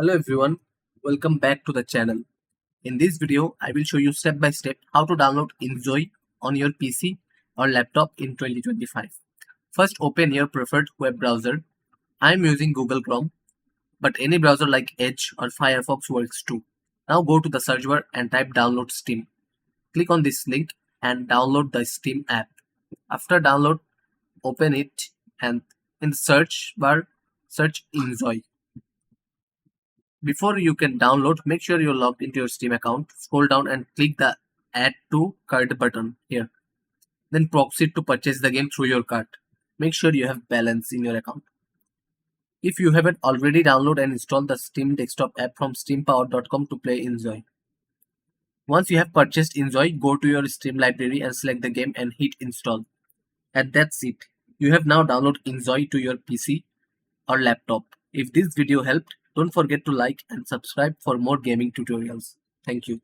Hello everyone, welcome back to the channel. In this video, I will show you step by step how to download InZOI on your PC or laptop in 2025. First, open your preferred web browser. I am using Google Chrome, but any browser like Edge or Firefox works too. Now go to the search bar and type download Steam. Click on this link and download the Steam app. After download, open it and in the search bar, search InZOI. Before you can download, make sure you're logged into your Steam account. Scroll down and click the Add to Cart button here. Then proceed to purchase the game through your cart. Make sure you have balance in your account. If you haven't already downloaded and installed the Steam desktop app from steampower.com to play InZOI. Once you have purchased InZOI, go to your Steam library and select the game and hit install. And that's it. You have now downloaded InZOI to your PC or laptop. If this video helped, don't forget to like and subscribe for more gaming tutorials. Thank you.